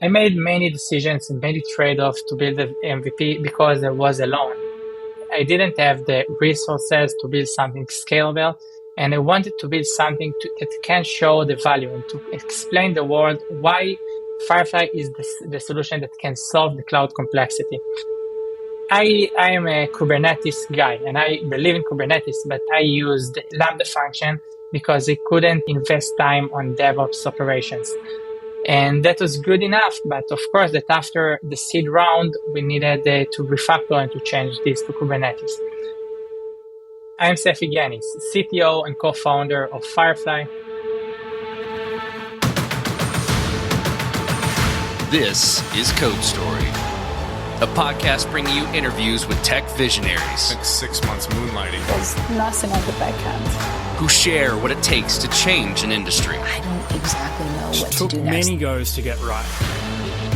I made many decisions and many trade-offs to build the MVP because I was alone. I didn't have the resources to build something scalable, and I wanted to build something that can show the value and to explain the world why Firefly is the solution that can solve the cloud complexity. I am a Kubernetes guy, and I believe in Kubernetes, but I used Lambda function because I couldn't invest time on DevOps operations. And that was good enough, but of course that after the seed round, we needed to refactor and to change this to Kubernetes. I'm Sefi, CTO and co-founder of Firefly. This is Code Story, a podcast bringing you interviews with tech visionaries. Spent 6 months moonlighting. There's nothing at the back end. Who share what it takes to change an industry. I don't exactly know what to do took next. many goes to get right.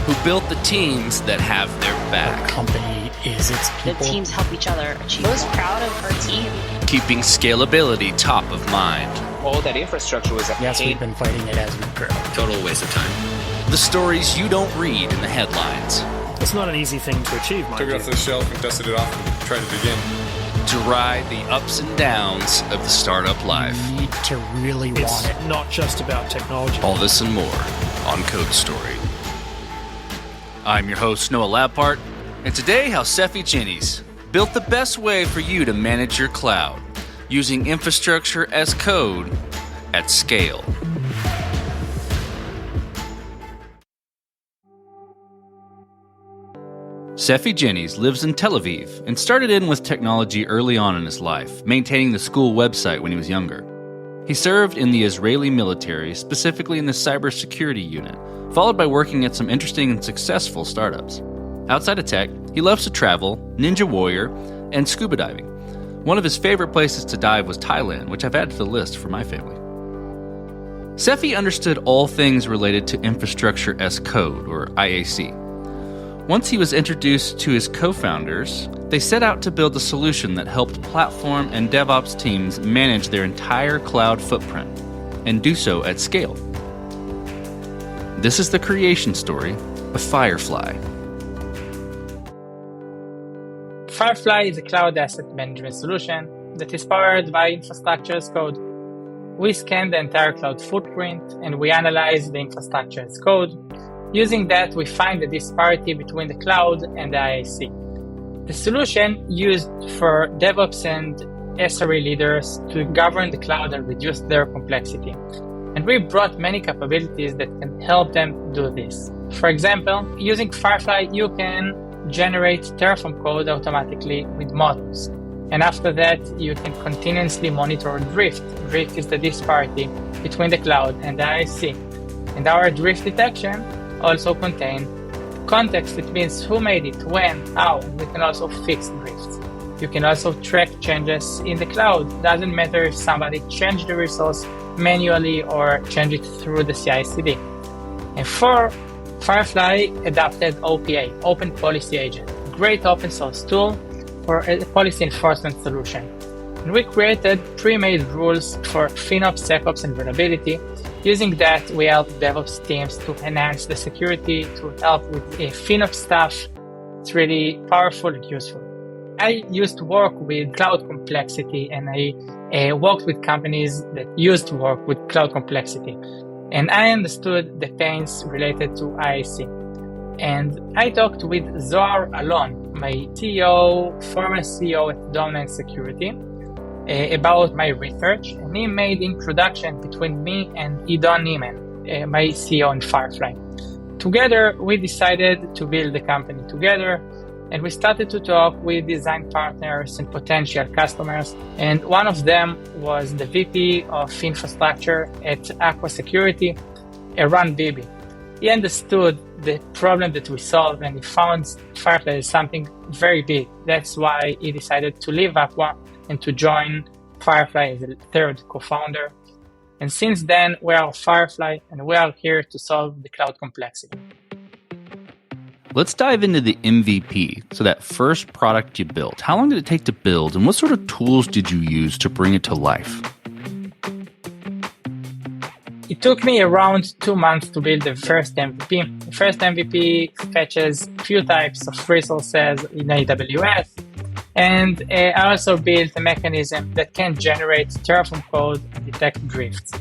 Who built the teams that have their back. Company is its people. The teams help each other achieve. I was proud of her team. Keeping scalability top of mind. All that infrastructure was a Yes, pain. we've been fighting it as we grow. Total waste of time. The stories you don't read in the headlines. It's not an easy thing to achieve, mind Took it you. off the shelf and dusted it off and tried it again. To ride the ups and downs of the startup life. You need to really want It's it. not just about technology. All this and more on Code Story. I'm your host, Noah Labpart, and today how Sefi Jennies built the best way for you to manage your cloud using infrastructure as code at scale. Sefi Jennies lives in Tel Aviv and started in with technology early on in his life, maintaining the school website when he was younger. He served in the Israeli military, specifically in the cybersecurity unit, followed by working at some interesting and successful startups. Outside of tech, he loves to travel, Ninja Warrior, and scuba diving. One of his favorite places to dive was Thailand, which I've added to the list for my family. Sefi understood all things related to infrastructure as code, or IAC. Once he was introduced to his co-founders, they set out to build a solution that helped platform and DevOps teams manage their entire cloud footprint, and do so at scale. This is the creation story of Firefly. Firefly is a cloud asset management solution that is powered by infrastructure as code. We scan the entire cloud footprint and we analyze the infrastructure as code. Using that, we find the disparity between the cloud and the IAC. The solution used for DevOps and SRE leaders to govern the cloud and reduce their complexity. And we brought many capabilities that can help them do this. For example, using Firefly, you can generate Terraform code automatically with models. And after that, you can continuously monitor drift. Drift is the disparity between the cloud and the IAC. And our drift detection also contain context. It means who made it, when, how, and we can also fix drifts. You can also track changes in the cloud. Doesn't matter if somebody changed the resource manually or changed it through the CI/CD. And for Firefly adopted OPA, Open Policy Agent, great open source tool for a policy enforcement solution. And we created pre-made rules for FinOps, SecOps, and vulnerability. Using that, we help DevOps teams to enhance the security, to help with FinOps stuff. It's really powerful and useful. I used to work with cloud complexity, and I worked with companies that used to work with cloud complexity. And I understood the pains related to IAC. And I talked with Zohar Alon, my former CEO at Domain Security, about my research, and he made introduction between me and Idon Nieman, my CEO in Firefly. Together, we decided to build the company together, and we started to talk with design partners and potential customers. And one of them was the VP of infrastructure at Aqua Security, Eran Bibi. He understood the problem that we solved, and he found Firefly as something very big. That's why he decided to leave Aqua and to join Firefly as a third co-founder. And since then, we are Firefly, and we are here to solve the cloud complexity. Let's dive into the MVP, so that first product you built. How long did it take to build, and what sort of tools did you use to bring it to life? It took me around 2 months to build the first MVP. The first MVP fetches few types of resources in AWS. And I also built a mechanism that can generate Terraform code and detect drifts.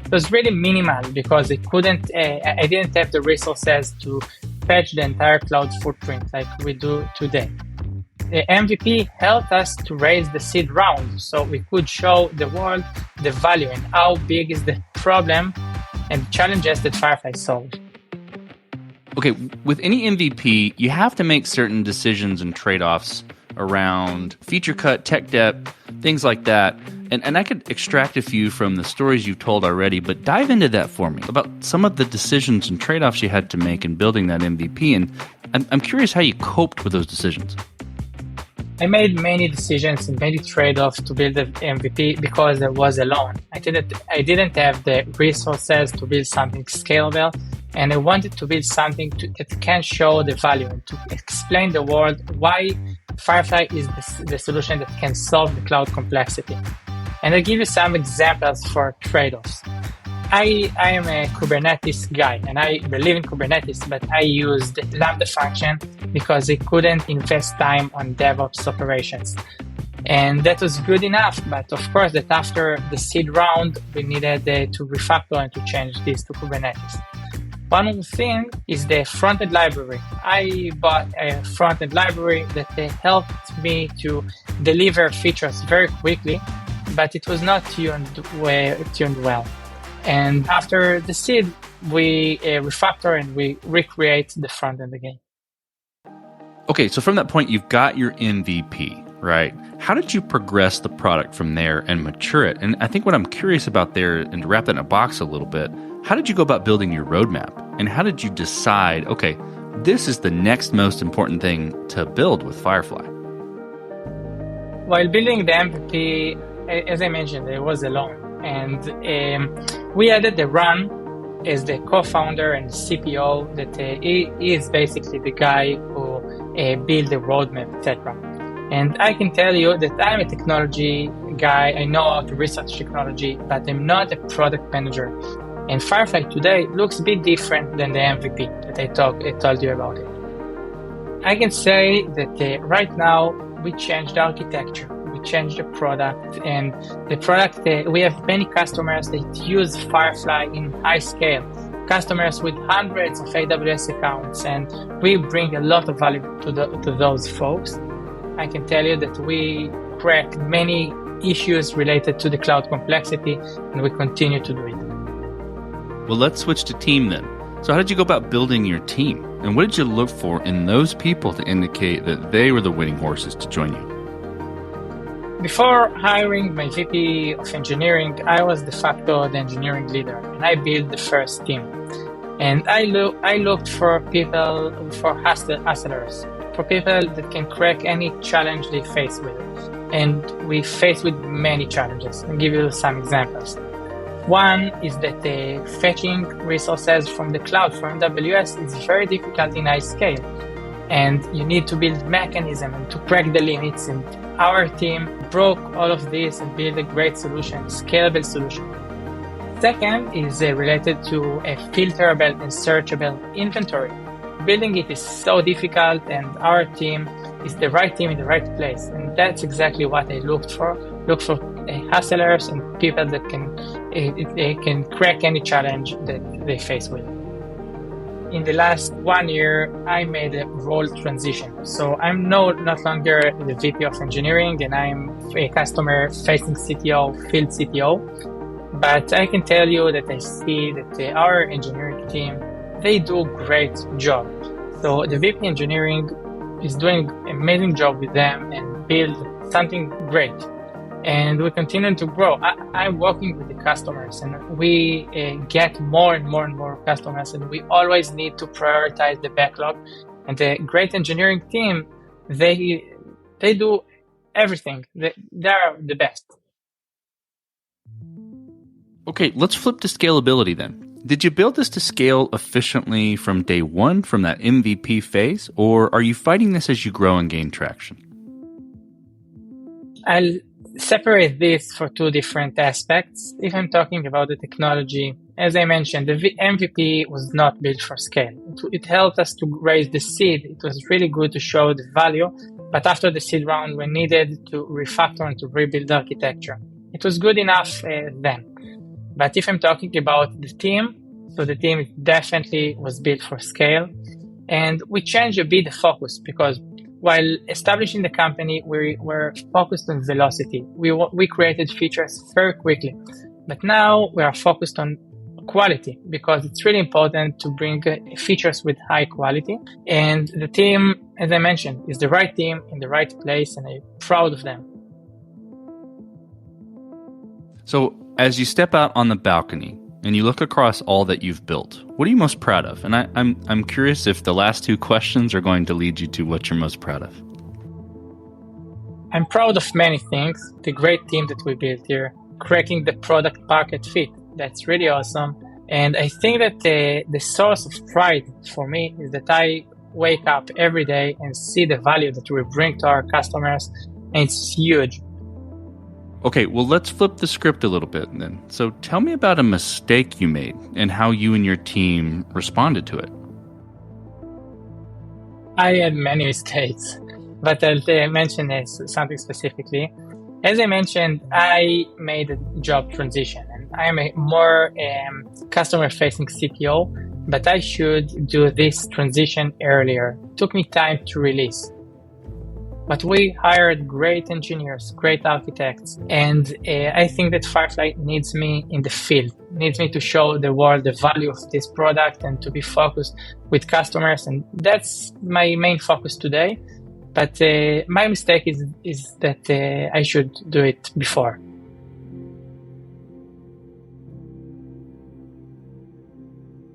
It was really minimal because I didn't have the resources to fetch the entire cloud footprint like we do today. The MVP helped us to raise the seed round so we could show the world the value and how big is the problem and challenges that Firefly solved. Okay, with any MVP, you have to make certain decisions and trade-offs around feature cut, tech debt, things like that. And I could extract a few from the stories you've told already, but dive into that for me about some of the decisions and trade-offs you had to make in building that MVP. And I'm curious how you coped with those decisions. I made many decisions and many trade-offs to build the MVP because I was alone. I didn't have the resources to build something scalable, and I wanted to build something that can show the value and to explain the world why Firefly is the solution that can solve the cloud complexity. And I'll give you some examples for trade-offs. I am a Kubernetes guy and I believe in Kubernetes, but I used Lambda function because I couldn't invest time on DevOps operations. And that was good enough, but of course that after the seed round, we needed to refactor and to change this to Kubernetes. One more thing is the frontend library. I bought a frontend library that helped me to deliver features very quickly, but it was not tuned well. And after the seed, we refactor and we recreate the front end again. Okay, so from that point, you've got your MVP, right? How did you progress the product from there and mature it? And I think what I'm curious about there, and to wrap that in a box a little bit, how did you go about building your roadmap? And how did you decide, okay, this is the next most important thing to build with Firefly? While building the MVP, as I mentioned, I was alone. And we added the Ron as the co-founder and CPO that he is basically the guy who built the roadmap, etc. And I can tell you that I'm a technology guy. I know how to research technology, but I'm not a product manager. And Firefly today looks a bit different than the MVP that I told you about it. I can say that right now we changed the architecture. We changed the product, and the product, we have many customers that use Firefly in high scale, customers with hundreds of AWS accounts, and we bring a lot of value to those folks. I can tell you that we cracked many issues related to the cloud complexity, and we continue to do it. Well, let's switch to team then. So how did you go about building your team? And what did you look for in those people to indicate that they were the winning horses to join you? Before hiring my VP of engineering, I was de facto the engineering leader, and I built the first team. And I looked for people, for hustlers, for people that can crack any challenge they face with. And we face with many challenges. I'll give you some examples. One is that fetching resources from the cloud, from AWS, is very difficult in high scale. And you need to build mechanism and to crack the limits. And our team broke all of this and built a great solution, scalable solution. Second is related to a filterable and searchable inventory. Building it is so difficult, and our team is the right team in the right place. And that's exactly what I looked for. Look for hustlers and people that can crack any challenge that they face with. In the last 1 year, I made a role transition. So I'm not longer the VP of engineering, and I'm a customer-facing CTO, field CTO. But I can tell you that I see that our engineering team, they do a great job. So the VP engineering is doing an amazing job with them and build something great. And we continue to grow. I'm working with the customers, and we get more and more customers, and we always need to prioritize the backlog. And the great engineering team, they do everything. They're the best. Okay, let's flip to scalability then. Did you build this to scale efficiently from day one, from that MVP phase, or are you fighting this as you grow and gain traction? I'll separate this for two different aspects. If I'm talking about the technology, as I mentioned, the MVP was not built for scale. It helped us to raise the seed. It was really good to show the value, but after the seed round, we needed to refactor and to rebuild architecture. It was good enough then. But if I'm talking about the team, so the team definitely was built for scale, and we changed a bit the focus because while establishing the company, we were focused on velocity. We created features very quickly, but now we are focused on quality because it's really important to bring features with high quality. And the team, as I mentioned, is the right team in the right place, and I'm proud of them. So as you step out on the balcony and you look across all that you've built, what are you most proud of? And I'm curious if the last two questions are going to lead you to what you're most proud of. I'm proud of many things. The great team that we built here, cracking the product market fit. That's really awesome. And I think that the source of pride for me is that I wake up every day and see the value that we bring to our customers. And it's huge. Okay, well, let's flip the script a little bit then. So tell me about a mistake you made and how you and your team responded to it. I had many mistakes, but I'll mention something specifically. As I mentioned, I made a job transition, and I am a more customer-facing CTO, but I should do this transition earlier. It took me time to release. But we hired great engineers, great architects, and I think that Firefly needs me in the field, needs me to show the world the value of this product and to be focused with customers, and that's my main focus today. But my mistake is that I should do it before.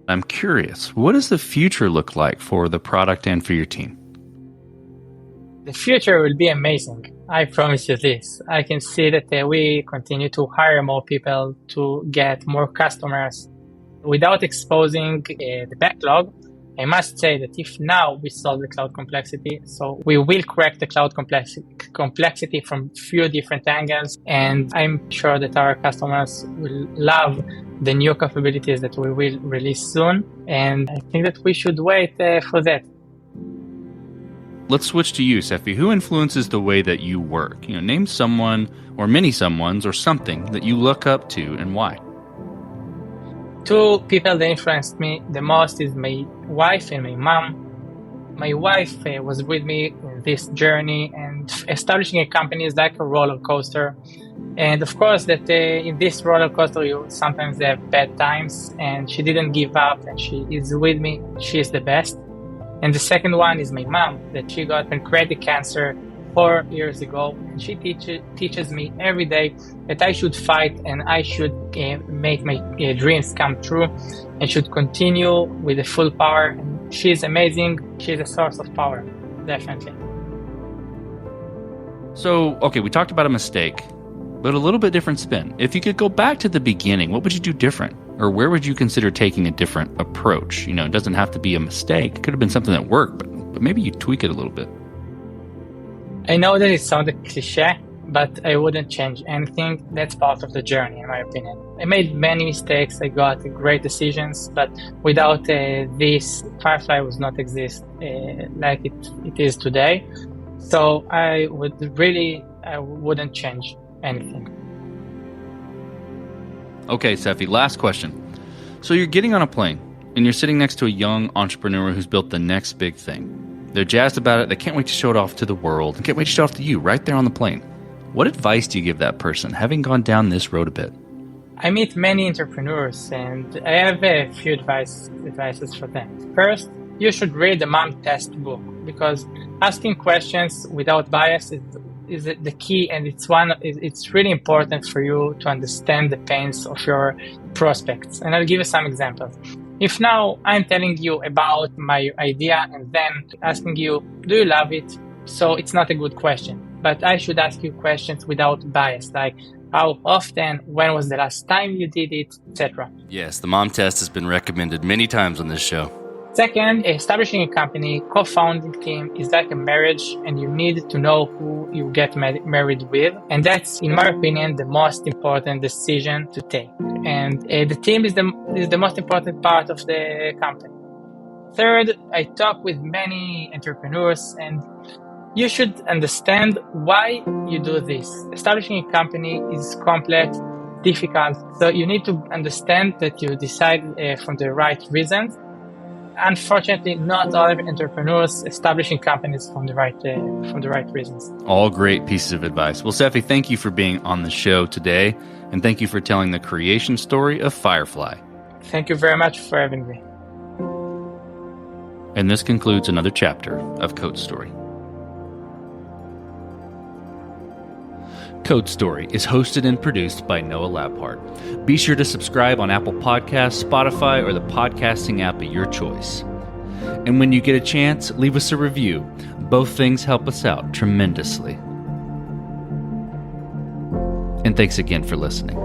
I'm curious, what does the future look like for the product and for your team? The future will be amazing. I promise you this. I can see that we continue to hire more people to get more customers without exposing the backlog. I must say that if now we solve the cloud complexity, so we will crack the cloud complexity from few different angles, and I'm sure that our customers will love the new capabilities that we will release soon, and I think that we should wait for that. Let's switch to you, Sefi. Who influences the way that you work? Name someone or many someones or something that you look up to and why. Two people that influenced me the most is my wife and my mom. My wife was with me in this journey, and establishing a company is like a roller coaster. And of course that in this roller coaster you sometimes have bad times, and she didn't give up and she is with me. She is the best. And the second one is my mom, that she got pancreatic cancer 4 years ago. And she teaches me every day that I should fight and I should make my dreams come true and should continue with the full power. And she's amazing. She's a source of power, definitely. So, okay, we talked about a mistake, but a little bit different spin. If you could go back to the beginning, what would you do different? Or where would you consider taking a different approach? It doesn't have to be a mistake. It could have been something that worked, but maybe you tweak it a little bit. I know that it sounded cliche, but I wouldn't change anything. That's part of the journey, in my opinion. I made many mistakes. I got great decisions, but without this, Firefly would not exist like it is today. So I wouldn't change anything. Okay, Sefi, last question. So you're getting on a plane, and you're sitting next to a young entrepreneur who's built the next big thing. They're jazzed about it. They can't wait to show it off to the world, and can't wait to show it off to you right there on the plane. What advice do you give that person, having gone down this road a bit? I meet many entrepreneurs, and I have a few advices for them. First, you should read the mom test book, because asking questions without bias is the key, and it's really important for you to understand the pains of your prospects. And I'll give you some examples. If now I'm telling you about my idea and then asking you, do you love it? So it's not a good question, but I should ask you questions without bias, like how often, when was the last time you did it, etc. Yes, the mom test has been recommended many times on this show. Second, establishing a company, co-founding team is like a marriage, and you need to know who you get married with. And that's, in my opinion, the most important decision to take. And the team is the most important part of the company. Third, I talk with many entrepreneurs, and you should understand why you do this. Establishing a company is complex, difficult, so you need to understand that you decide from the right reasons. Unfortunately, not all entrepreneurs establishing companies from the right reasons. All great pieces of advice. Well, Sefi, thank you for being on the show today, and thank you for telling the creation story of Firefly. Thank you very much for having me. And this concludes another chapter of Code Story. Code Story is hosted and produced by Noah Labhart. Be sure to subscribe on Apple Podcasts, Spotify, or the podcasting app of your choice. And when you get a chance, leave us a review. Both things help us out tremendously. And thanks again for listening.